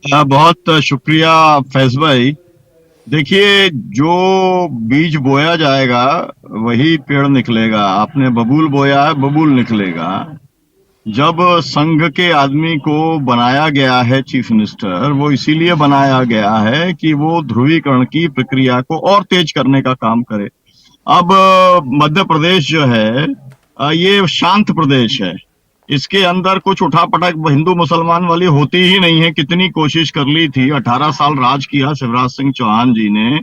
बहुत शुक्रिया फैज भाई। देखिए, जो बीज बोया जाएगा वही पेड़ निकलेगा। आपने बबूल बोया है, बबूल निकलेगा। जब संघ के आदमी को बनाया गया है चीफ मिनिस्टर, वो इसीलिए बनाया गया है कि वो ध्रुवीकरण की प्रक्रिया को और तेज करने का काम करे। अब मध्य प्रदेश जो है, ये शांत प्रदेश है। इसके अंदर कुछ उठापटक हिंदू मुसलमान वाली होती ही नहीं है। कितनी कोशिश कर ली थी, 18 साल राज किया शिवराज सिंह चौहान जी ने।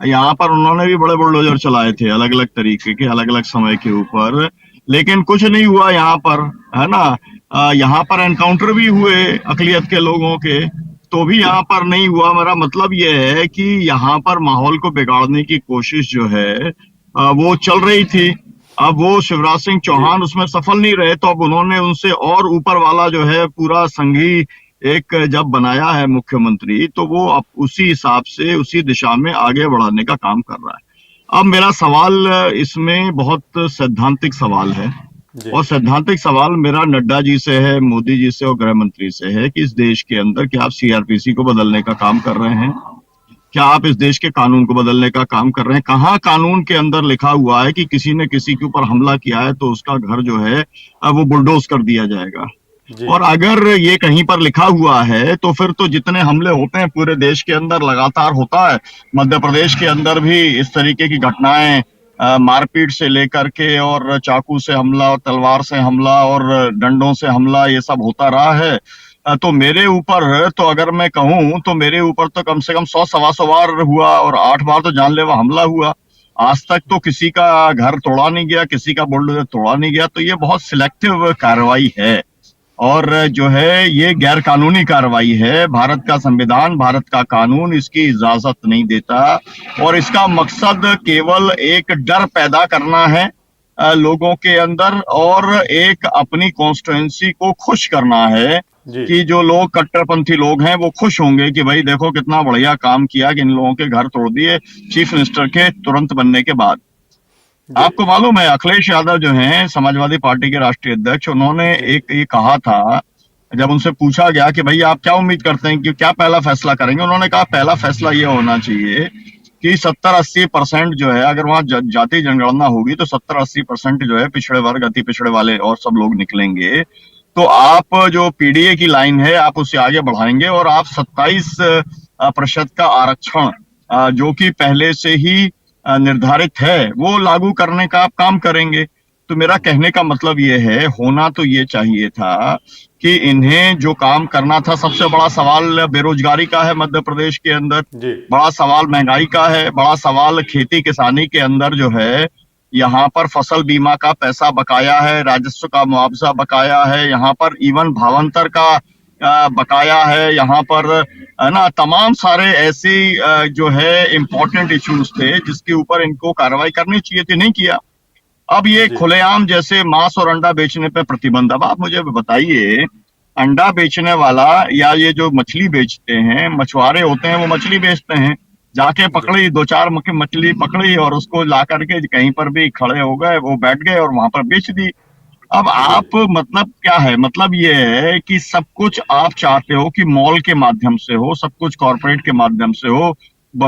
यहाँ पर उन्होंने भी बड़े बुलडोजर चलाए थे, अलग अलग तरीके के, अलग अलग समय के ऊपर, लेकिन कुछ नहीं हुआ यहाँ पर, है ना। यहाँ पर एनकाउंटर भी हुए अकलियत के लोगों के, तो भी यहाँ पर नहीं हुआ। मेरा मतलब ये है कि यहाँ पर माहौल को बिगाड़ने की कोशिश जो है वो चल रही थी। अब वो शिवराज सिंह जी। चौहान उसमें सफल नहीं रहे, तो अब उन्होंने उनसे और ऊपर वाला जो है पूरा संघी एक जब बनाया है मुख्यमंत्री, तो वो अब उसी हिसाब से उसी दिशा में आगे बढ़ाने का काम कर रहा है। अब मेरा सवाल इसमें बहुत सैद्धांतिक सवाल है। जी। और सैद्धांतिक सवाल मेरा नड्डा जी से है, मोदी जी से और गृह मंत्री से है कि इस देश के अंदर क्या आप सीआरपीसी को बदलने का काम कर रहे हैं? क्या आप इस देश के कानून को बदलने का काम कर रहे हैं? कहाँ कानून के अंदर लिखा हुआ है कि किसी ने किसी के ऊपर हमला किया है तो उसका घर जो है वो बुलडोज कर दिया जाएगा? जी। और अगर ये कहीं पर लिखा हुआ है तो फिर तो जितने हमले होते हैं पूरे देश के अंदर लगातार होता है। मध्य प्रदेश के अंदर भी इस तरीके की घटनाएं, मारपीट से लेकर के और चाकू से हमला और तलवार से हमला और डंडों से हमला, ये सब होता रहा है। तो मेरे ऊपर तो अगर मैं कहूं तो मेरे ऊपर तो कम से कम 100 सवा 100 बार हुआ और 8 बार तो जानलेवा हमला हुआ। आज तक तो किसी का घर तोड़ा नहीं गया, किसी का बुलडोजर तोड़ा नहीं गया। तो ये बहुत सिलेक्टिव कार्रवाई है और जो है ये गैर कानूनी कार्रवाई है। भारत का संविधान, भारत का कानून इसकी इजाजत नहीं देता। और इसका मकसद केवल एक डर पैदा करना है लोगों के अंदर, और एक अपनी कॉन्स्टिट्यूएंसी को खुश करना है जी। कि जो लोग कट्टरपंथी लोग हैं वो खुश होंगे कि भाई देखो कितना बढ़िया काम किया कि इन लोगों के घर तोड़ दिए चीफ मिनिस्टर के तुरंत बनने के बाद। जी। आपको मालूम है अखिलेश यादव जो हैं समाजवादी पार्टी के राष्ट्रीय अध्यक्ष, उन्होंने जी। एक ये कहा था, जब उनसे पूछा गया कि भाई आप क्या उम्मीद करते हैं कि क्या पहला फैसला करेंगे, उन्होंने कहा पहला फैसला ये होना चाहिए कि 70-80% जो है, अगर वहां जाति जनगणना होगी तो 70-80% जो है पिछड़े वर्ग, अति पिछड़े वाले और सब लोग निकलेंगे। तो आप जो पीडीए की लाइन है आप उससे आगे बढ़ाएंगे और आप 27% का आरक्षण जो कि पहले से ही निर्धारित है वो लागू करने का आप काम करेंगे। तो मेरा कहने का मतलब ये है, होना तो ये चाहिए था कि इन्हें जो काम करना था। सबसे बड़ा सवाल बेरोजगारी का है मध्य प्रदेश के अंदर, जी। बड़ा सवाल महंगाई का है, बड़ा सवाल खेती किसानी के अंदर जो है, यहाँ पर फसल बीमा का पैसा बकाया है, राजस्व का मुआवजा बकाया है, यहाँ पर इवन भावांतर का बकाया है, यहाँ पर है ना। तमाम सारे ऐसी जो है इम्पोर्टेंट इश्यूज थे जिसके ऊपर इनको कार्रवाई करनी चाहिए थी, नहीं किया। अब ये जी। खुलेआम जैसे मांस और अंडा बेचने पे प्रतिबंध। अब आप मुझे बताइए, अंडा बेचने वाला या ये जो मछली बेचते हैं, मछुआरे होते हैं, वो मछली बेचते हैं, जाके जी। पकड़ी दो चार मछली पकड़ी और उसको ला करके कहीं पर भी खड़े हो गए, वो बैठ गए और वहां पर बेच दी। अब जी। आप मतलब क्या है, मतलब ये है कि सब कुछ आप चाहते हो कि मॉल के माध्यम से हो, सब कुछ कॉरपोरेट के माध्यम से हो,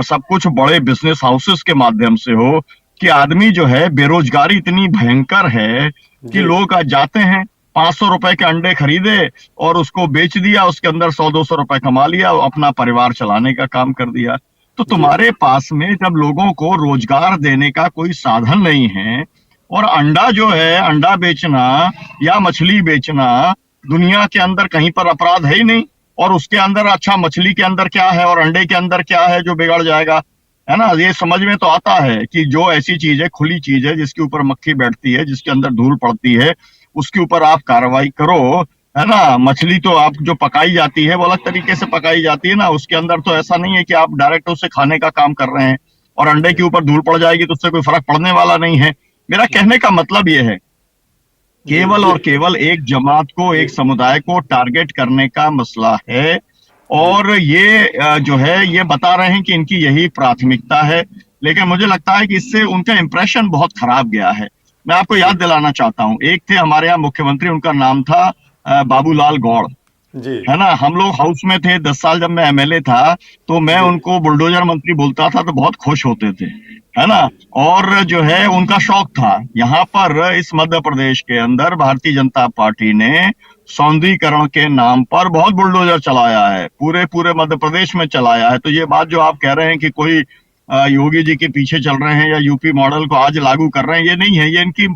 सब कुछ बड़े बिजनेस हाउसेस के माध्यम से हो, कि आदमी जो है, बेरोजगारी इतनी भयंकर है कि जी। लोग आज जाते हैं, 500 रुपए के अंडे खरीदे और उसको बेच दिया, उसके अंदर 100-200 रुपए कमा लिया, अपना परिवार चलाने का काम कर दिया। तो जी। तुम्हारे पास में जब लोगों को रोजगार देने का कोई साधन नहीं है, और अंडा जो है, अंडा बेचना या मछली बेचना दुनिया के अंदर कहीं पर अपराध है ही नहीं। और उसके अंदर अच्छा मछली के अंदर क्या है और अंडे के अंदर क्या है जो बिगड़ जाएगा, है ना। ये समझ में तो आता है कि जो ऐसी चीज है, खुली चीज है, जिसके ऊपर मक्खी बैठती है, जिसके अंदर धूल पड़ती है, उसके ऊपर आप कार्रवाई करो, है ना। मछली तो आप जो पकाई जाती है वो अलग तरीके से पकाई जाती है ना, उसके अंदर तो ऐसा नहीं है कि आप डायरेक्ट उसे खाने का काम कर रहे हैं। और अंडे के जी। ऊपर धूल पड़ जाएगी तो उससे कोई फर्क पड़ने वाला नहीं है। मेरा जी। कहने का मतलब ये है, जी। केवल जी। और केवल एक जमात को, जी। एक समुदाय को टारगेट करने का मसला है। जी। और ये जो है ये बता रहे हैं कि इनकी यही प्राथमिकता है, लेकिन मुझे लगता है कि इससे उनका इंप्रेशन बहुत खराब गया है। मैं आपको याद जी। दिलाना चाहता हूं, एक थे हमारे यहाँ मुख्यमंत्री, उनका नाम था बाबूलाल गौड़। जी है ना। हम लोग हाउस में थे 10 साल, जब मैं एमएलए था तो मैं जी उनको बुलडोजर मंत्री बोलता था तो बहुत खुश होते थे, है ना। जी और जो है उनका शौक था। यहाँ पर इस मध्य प्रदेश के अंदर भारतीय जनता पार्टी ने सौंदर्यीकरण के नाम पर बहुत बुलडोजर चलाया है, पूरे पूरे मध्य प्रदेश में चलाया है। तो ये बात जो आप कह रहे हैं कि कोई योगी जी के पीछे चल रहे हैं या यूपी मॉडल को आज लागू कर रहे हैं, ये नहीं है। ये इनकी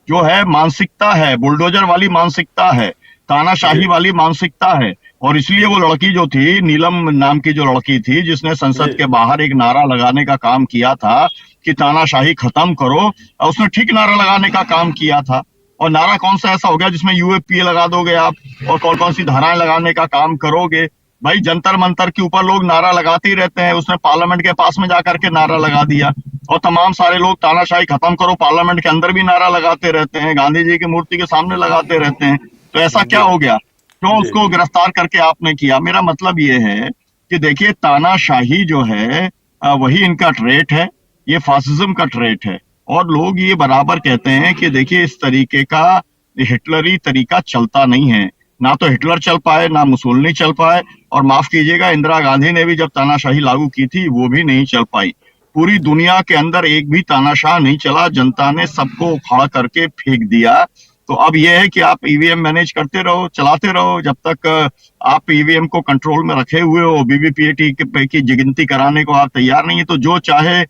जो है मानसिकता है, बुलडोजर वाली मानसिकता है, जी तानाशाही वाली मानसिकता है। और इसलिए वो लड़की जो थी, नीलम नाम की जो लड़की थी, जिसने जी संसद के बाहर एक नारा लगाने का काम किया था कि तानाशाही खत्म करो, और उसने ठीक नारा लगाने का काम किया था। और नारा कौन सा ऐसा हो गया जिसमें यूएपीए लगा दोगे आप, और कौन कौन सी धाराएं लगाने का काम करोगे। भाई जंतर मंतर के ऊपर लोग नारा लगाते ही रहते हैं, उसने पार्लियामेंट के पास में जाकर के नारा लगा दिया। और तमाम सारे लोग तानाशाही खत्म करो पार्लियामेंट के अंदर भी नारा लगाते रहते हैं, गांधी जी की मूर्ति के सामने लगाते रहते हैं। तो ऐसा क्या जी हो गया, क्यों जी उसको गिरफ्तार करके आपने किया। मेरा मतलब ये है कि देखिए तानाशाही जो है वही इनका ट्रेट है, ये फासिज्म का ट्रेट है। और लोग ये बराबर कहते हैं कि देखिए इस तरीके का हिटलरी तरीका चलता नहीं है। ना तो हिटलर चल पाए, ना मुसोलिनी चल पाए, और माफ कीजिएगा इंदिरा गांधी ने भी जब तानाशाही लागू की थी वो भी नहीं चल पाई। पूरी दुनिया के अंदर एक भी तानाशाह नहीं चला, जनता ने सबको उखाड़ करके फेंक दिया। तो अब यह है कि आप ईवीएम मैनेज करते रहो, चलाते रहो, जब तक आप ईवीएम को कंट्रोल में रखे हुए हो, बीबीपीएटी की गिनती कराने को आप तैयार नहीं है, तो जो चाहे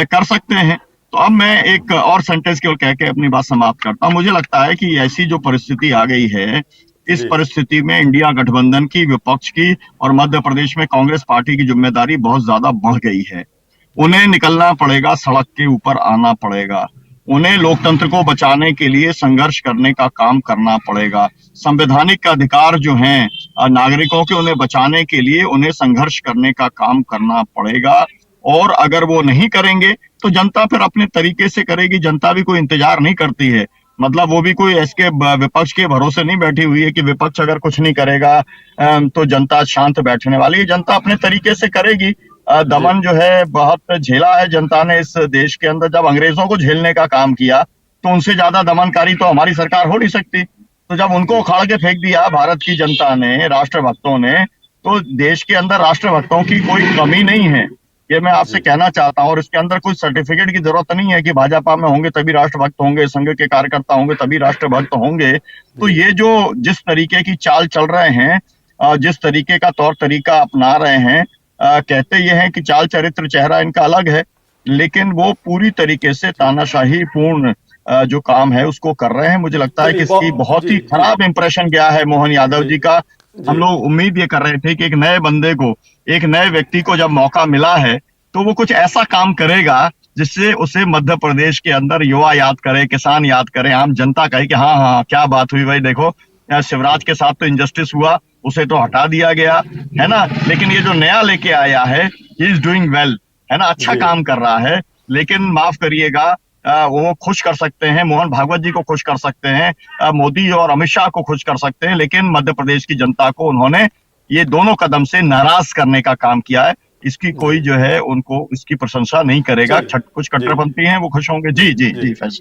कर सकते हैं। तो अब मैं एक और सेंटेंस केवल कह के अपनी बात समाप्त करता हूं। मुझे लगता है कि ऐसी जो परिस्थिति आ गई है, इस जी परिस्थिति में इंडिया गठबंधन की, विपक्ष की और मध्य प्रदेश में कांग्रेस पार्टी की जिम्मेदारी बहुत ज्यादा बढ़ गई है। उन्हें निकलना पड़ेगा, सड़क के ऊपर आना पड़ेगा। उन्हें लोकतंत्र को बचाने के लिए संघर्ष करने का काम करना पड़ेगा। संवैधानिक अधिकार जो हैं नागरिकों के, उन्हें बचाने के लिए उन्हें संघर्ष करने का काम करना पड़ेगा। और अगर वो नहीं करेंगे तो जनता फिर अपने तरीके से करेगी। जनता भी कोई इंतजार नहीं करती है, मतलब वो भी कोई इसके विपक्ष के भरोसे नहीं बैठी हुई है कि विपक्ष अगर कुछ नहीं करेगा तो जनता शांत बैठने वाली है। जनता अपने तरीके से करेगी। जी दमन जो है बहुत झेला है जनता ने इस देश के अंदर। जब अंग्रेजों को झेलने का काम किया तो उनसे ज्यादा दमनकारी तो हमारी सरकार हो नहीं सकती। तो जब उनको जी उखाड़ के फेंक दिया भारत की जनता ने, राष्ट्रभक्तों ने, तो देश के अंदर राष्ट्रभक्तों की कोई कमी नहीं है। ये मैं आपसे जी कहना चाहता हूँ। और इसके अंदर कोई सर्टिफिकेट की जरूरत नहीं है कि भाजपा में होंगे तभी राष्ट्रभक्त होंगे, संघ के कार्यकर्ता होंगे तभी राष्ट्रभक्त होंगे। तो जी ये जो जिस तरीके की चाल चल रहे हैं, जिस तरीके का तौर तरीका अपना रहे हैं, कहते ये हैं कि चाल चरित्र चेहरा इनका अलग है, लेकिन वो पूरी तरीके से तानाशाही पूर्ण जो काम है उसको कर रहे हैं। मुझे लगता है कि चलिए इसकी बहुत जी ही जी खराब इंप्रेशन गया है मोहन यादव जी जी का। हम जी लोग उम्मीद ये कर रहे थे कि एक नए बंदे को, एक नए व्यक्ति को जब मौका मिला है तो वो कुछ ऐसा काम करेगा जिससे उसे मध्य प्रदेश के अंदर युवा याद करे, किसान याद करे, आम जनता कहे कि हाँ हाँ क्या बात हुई भाई, देखो शिवराज के साथ तो इंजस्टिस हुआ, उसे तो हटा दिया गया, है ना। लेकिन ये जो नया लेके आया है, ही इज डूइंग वेल, है ना, अच्छा जी काम कर रहा है। लेकिन माफ करिएगा, वो खुश कर सकते हैं, मोहन भागवत जी को खुश कर सकते हैं, मोदी और अमित शाह को खुश कर सकते हैं, लेकिन मध्य प्रदेश की जनता को उन्होंने ये दोनों कदम से नाराज करने का काम किया है। इसकी जी कोई जो है उनको इसकी प्रशंसा नहीं करेगा। चलिए कुछ जी कट्टरपंथी हैं वो खुश होंगे। जी जी जी जी जी फैसल।